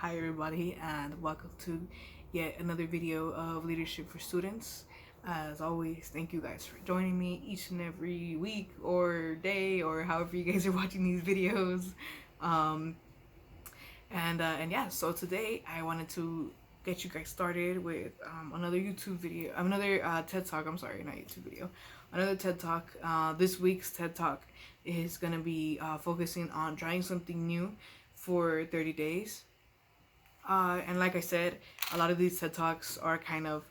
Hi everybody, and welcome to yet another video of Leadership for Students. As always, thank you guys for joining me each and every week or day or however you guys are watching these videos. And yeah, so today I wanted to get you guys started with another YouTube video, another TED Talk. I'm sorry, not YouTube video, another TED Talk. This week's TED Talk is gonna be focusing on trying something new for 30 days. And like I said, a lot of these TED Talks are kind of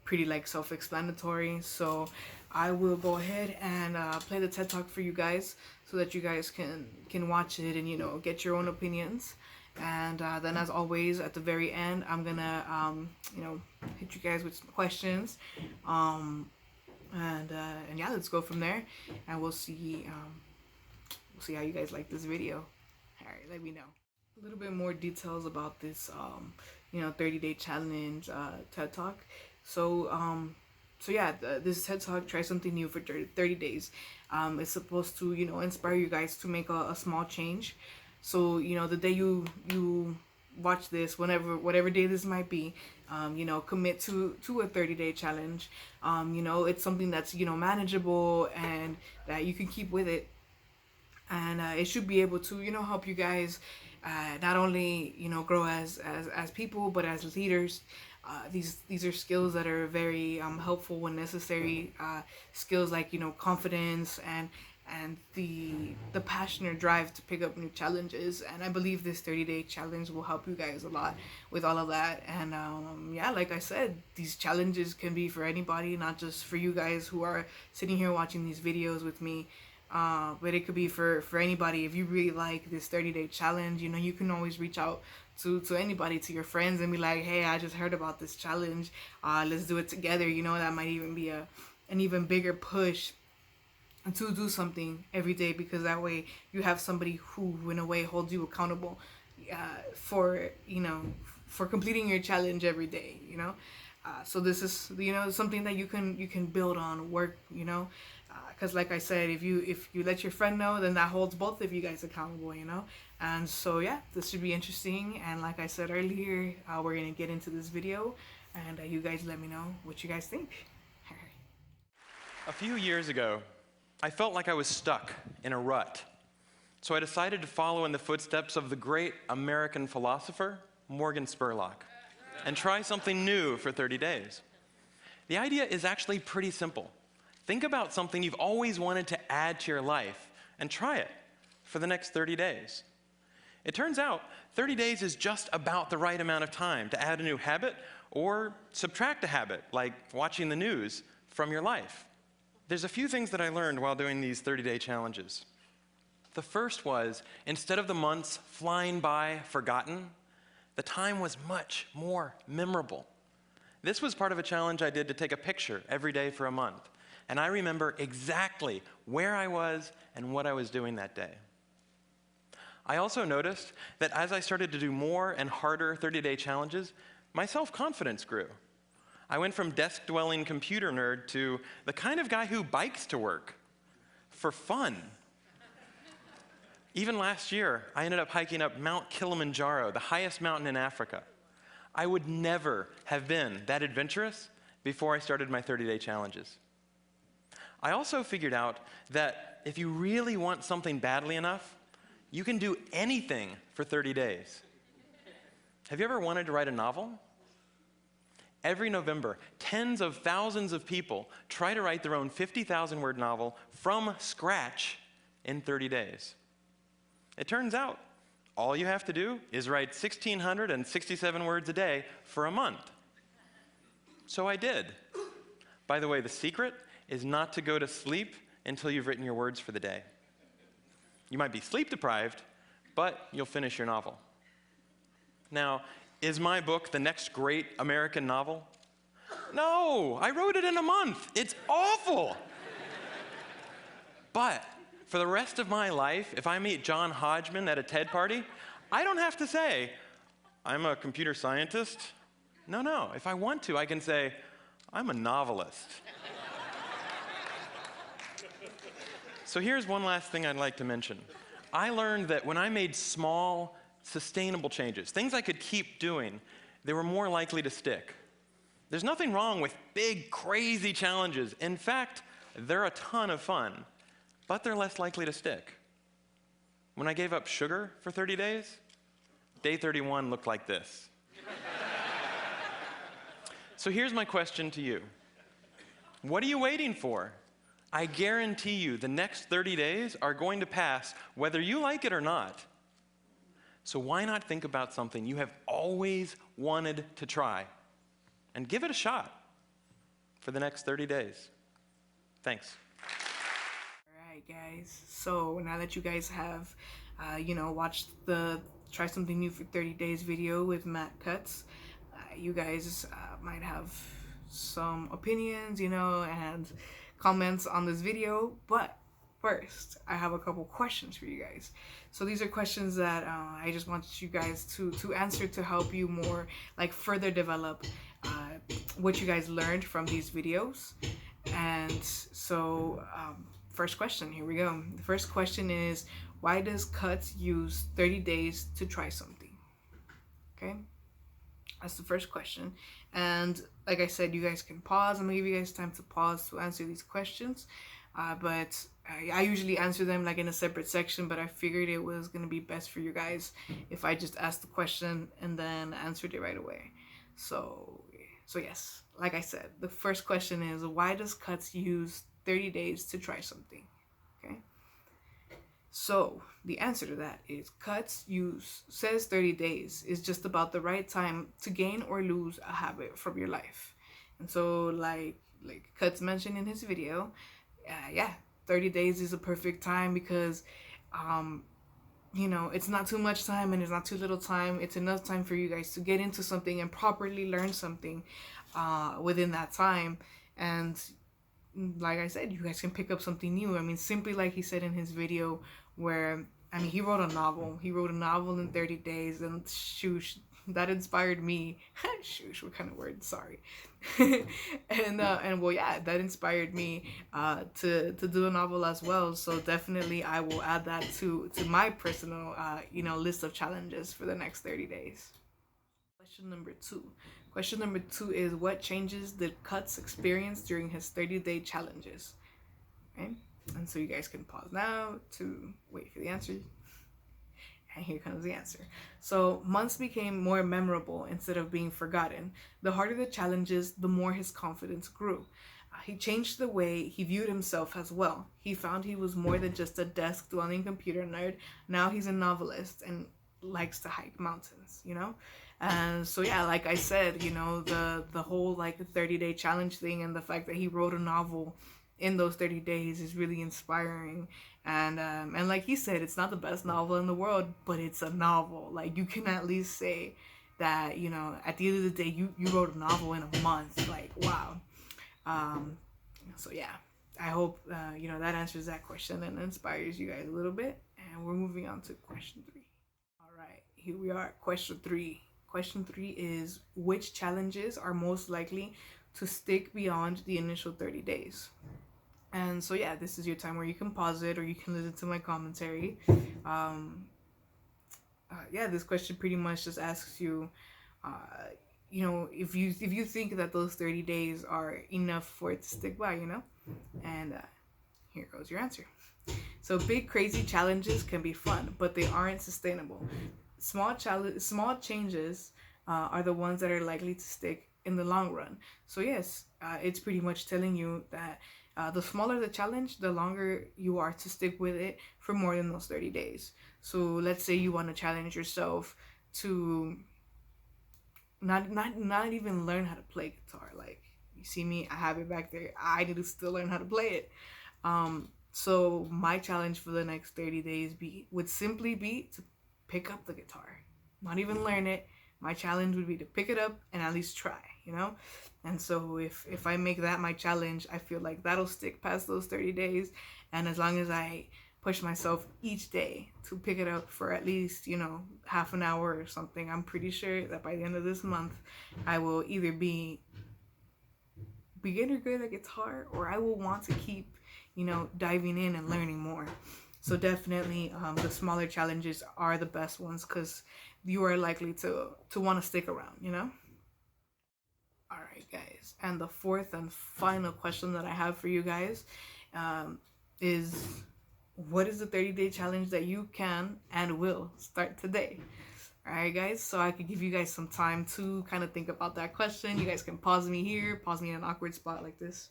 pretty like self-explanatory. So I will go ahead and play the TED Talk for you guys so that you guys can watch it and get your own opinions. And then, as always, at the very end, I'm gonna hit you guys with some questions. And yeah, let's go from there, and we'll see how you guys like this video. All right, let me know a little bit more details about this 30-day challenge TED Talk. So yeah, this TED Talk, try something new for 30 days. It's supposed to inspire you guys to make a small change. So the day you watch this, whatever day this might be, commit to a 30-day challenge. It's something that's manageable and that you can keep with it, and it should be able to help you guys not only grow as people, but as leaders. These are skills that are very helpful when necessary. Skills like confidence and the passion or drive to pick up new challenges. And I believe this 30-day challenge will help you guys a lot with all of that. And yeah, like I said, these challenges can be for anybody, not just for you guys who are sitting here watching these videos with me. But it could be for anybody. If you really like this 30-day challenge, you can always reach out to anybody, to your friends, and be like, hey, I just heard about this challenge. Let's do it together. That might even be an even bigger push to do something every day, because that way you have somebody who in a way holds you accountable for completing your challenge every day. So this is something that you can build on, work, because like I said, if you let your friend know, then that holds both of you guys accountable. And so yeah, this should be interesting. And like I said earlier, we're gonna get into this video, and you guys let me know what you guys think. A few years ago, I felt like I was stuck in a rut. So I decided to follow in the footsteps of the great American philosopher, Morgan Spurlock, and try something new for 30 days. The idea is actually pretty simple. Think about something you've always wanted to add to your life and try it for the next 30 days. It turns out 30 days is just about the right amount of time to add a new habit or subtract a habit, like watching the news, from your life. There's a few things that I learned while doing these 30-day challenges. The first was, instead of the months flying by forgotten, the time was much more memorable. This was part of a challenge I did to take a picture every day for a month, and I remember exactly where I was and what I was doing that day. I also noticed that as I started to do more and harder 30-day challenges, my self-confidence grew. I went from desk-dwelling computer nerd to the kind of guy who bikes to work for fun. Even last year, I ended up hiking up Mount Kilimanjaro, the highest mountain in Africa. I would never have been that adventurous before I started my 30-day challenges. I also figured out that if you really want something badly enough, you can do anything for 30 days. Have you ever wanted to write a novel? Every November, tens of thousands of people try to write their own 50,000-word novel from scratch in 30 days. It turns out all you have to do is write 1,667 words a day for a month. So I did. By the way, the secret is not to go to sleep until you've written your words for the day. You might be sleep deprived, but you'll finish your novel. Now, is my book the next great American novel? No, I wrote it in a month. It's awful. But for the rest of my life, if I meet John Hodgman at a TED party, I don't have to say, I'm a computer scientist. No, if I want to, I can say, I'm a novelist. So here's one last thing I'd like to mention. I learned that when I made small, sustainable changes, things I could keep doing, they were more likely to stick. There's nothing wrong with big, crazy challenges. In fact, they're a ton of fun, but they're less likely to stick. When I gave up sugar for 30 days, day 31 looked like this. So here's my question to you. What are you waiting for? I guarantee you the next 30 days are going to pass whether you like it or not. So why not think about something you have always wanted to try and give it a shot for the next 30 days? Thanks. All right, guys. So now that you guys have, watched the Try Something New for 30 Days video with Matt Cutts, you guys might have some opinions, and comments on this video. But first, I have a couple questions for you guys. So these are questions that I just want you guys to answer to help you more, further develop what you guys learned from these videos. And so, first question, here we go. The first question is, why does Cutts use 30 days to try something? Okay, that's the first question. And like I said, you guys can pause. I'm gonna give you guys time to pause to answer these questions. But I usually answer them in a separate section, but I figured it was gonna be best for you guys if I just asked the question and then answered it right away. So yes, like I said, the first question is, why does Cutts use 30 days to try something? Okay. So the answer to that is Cutts says 30 days is just about the right time to gain or lose a habit from your life. And so like Cutts mentioned in his video, 30 days is a perfect time because it's not too much time and it's not too little time. It's enough time for you guys to get into something and properly learn something within that time. And like I said, you guys can pick up something new. I mean, simply like he said in his video where, he wrote a novel. He wrote a novel in 30 days, and shoosh, that inspired me. Shoosh, what kind of word? Sorry. and well, yeah, that inspired me to do a novel as well. So definitely I will add that to my personal list of challenges for the next 30 days. Question number two is, what changes did Cutts experience during his 30-day challenges? Okay, and so you guys can pause now to wait for the answer. And here comes the answer. So months became more memorable instead of being forgotten. The harder the challenges, the more his confidence grew. He changed the way he viewed himself as well. He found he was more than just a desk-dwelling computer nerd. Now he's a novelist and likes to hike mountains, And so yeah, like I said, the whole 30-day challenge thing and the fact that he wrote a novel in those 30 days is really inspiring. And like he said, it's not the best novel in the world, but it's a novel. You can at least say that, at the end of the day, you wrote a novel in a month. Wow. So yeah, I hope, that answers that question and inspires you guys a little bit. And we're moving on to question 3. All right, here we are. Question 3. Question 3 is, which challenges are most likely to stick beyond the initial 30 days? And so yeah, this is your time where you can pause it or you can listen to my commentary. This question pretty much just asks you, if you think that those 30 days are enough for it to stick by, And here goes your answer. So big crazy challenges can be fun, but they aren't sustainable. Small changes are the ones that are likely to stick in the long run. So yes, it's pretty much telling you that the smaller the challenge, the longer you are to stick with it for more than those 30 days. So let's say you want to challenge yourself to not even learn how to play guitar. You see me, I have it back there. I need to still learn how to play it. So my challenge for the next 30 days would simply be to pick up the guitar. Not even learn it. My challenge would be to pick it up and at least try, And so if I make that my challenge, I feel like that'll stick past those 30 days. And as long as I push myself each day to pick it up for at least, half an hour or something, I'm pretty sure that by the end of this month, I will either be beginner good at guitar or I will want to keep, diving in and learning more. So definitely the smaller challenges are the best ones, because you are likely to want to stick around, you know. All right, guys, and the fourth and final question that I have for you guys is, what is the 30-day challenge that you can and will start today? All right, guys, so I could give you guys some time to kind of think about that question. You guys can pause me here, pause me in an awkward spot like this.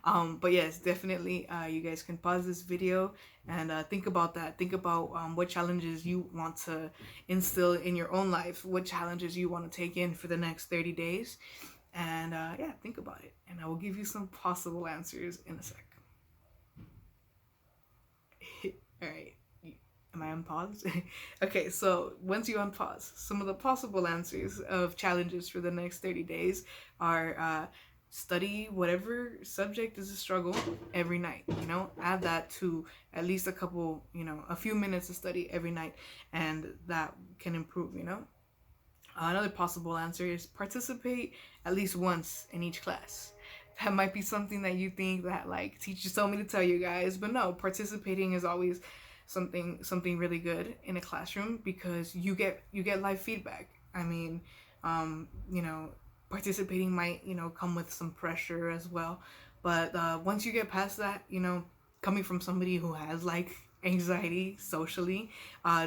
But yes, definitely, you guys can pause this video and think about that. Think about what challenges you want to instill in your own life, what challenges you want to take in for the next 30 days. And yeah, think about it. And I will give you some possible answers in a sec. All right. Am I on pause? Okay, so once you unpause, some of the possible answers of challenges for the next 30 days are study whatever subject is a struggle every night. You know, add that to at least a couple, you know, a few minutes of study every night, and that can improve, you know. Another possible answer is participate at least once in each class. That might be something that you think that like teachers told me to tell you guys, but no, participating is always something really good in a classroom, because you get live feedback. I mean, you know, participating might, you know, come with some pressure as well, but once you get past that, you know, coming from somebody who has like anxiety socially,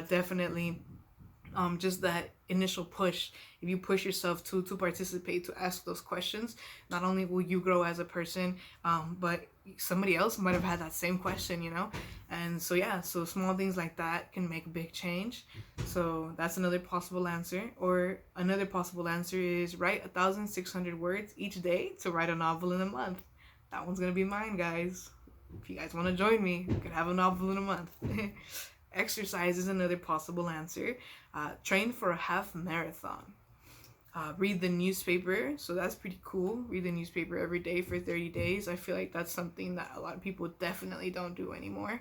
definitely just that initial push, if you push yourself to participate, to ask those questions, not only will you grow as a person, but somebody else might have had that same question, you know. And so yeah, so small things like that can make a big change. So that's another possible answer. Or another possible answer is write 1,600 words each day to write a novel in a month. That one's gonna be mine, guys. If you guys want to join me, you could have a novel in a month. Exercise is another possible answer. Train for a half marathon. Read the newspaper. So that's pretty cool. Read the newspaper every day for 30 days. I feel like that's something that a lot of people definitely don't do anymore.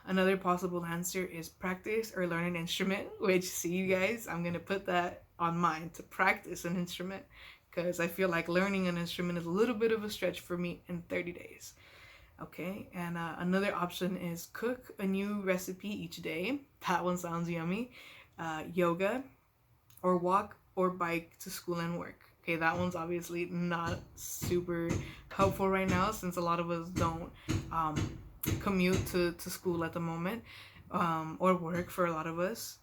Another possible answer is practice or learn an instrument, which, see you guys, I'm going to put that on mine, to practice an instrument, because I feel like learning an instrument is a little bit of a stretch for me in 30 days. Okay, and another option is cook a new recipe each day. That one sounds yummy. Yoga, or walk or bike to school and work. Okay, that one's obviously not super helpful right now, since a lot of us don't commute to school at the moment, or work for a lot of us.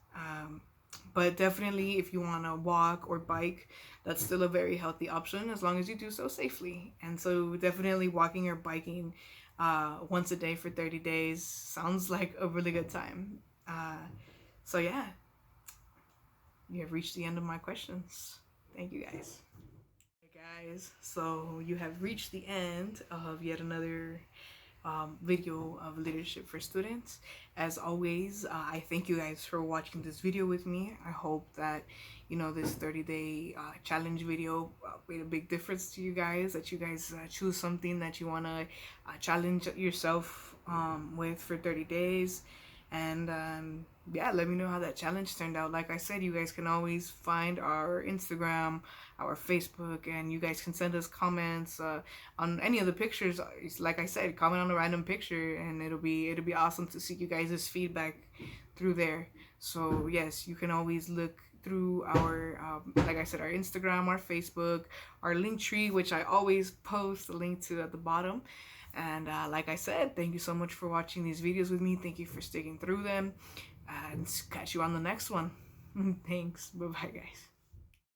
But definitely, if you want to walk or bike, that's still a very healthy option, as long as you do so safely. And so definitely walking or biking once a day for 30 days sounds like a really good time. So yeah, you have reached the end of my questions. Thank you, guys. Hey guys, so you have reached the end of yet another video of leadership for students. As always, I thank you guys for watching this video with me. I hope that, you know, this 30-day challenge video made a big difference to you guys, that you guys choose something that you want to challenge yourself with for 30 days. And yeah, let me know how that challenge turned out. Like I said, you guys can always find our Instagram, our Facebook, and you guys can send us comments on any of the pictures. Like I said, comment on a random picture, and it'll be awesome to see you guys' feedback through there. So yes, you can always look through our like I said, our Instagram, our Facebook, our Linktree, which I always post a link to at the bottom. And like I said, thank you so much for watching these videos with me. Thank you for sticking through them, and catch you on the next one. Thanks. Bye bye, guys.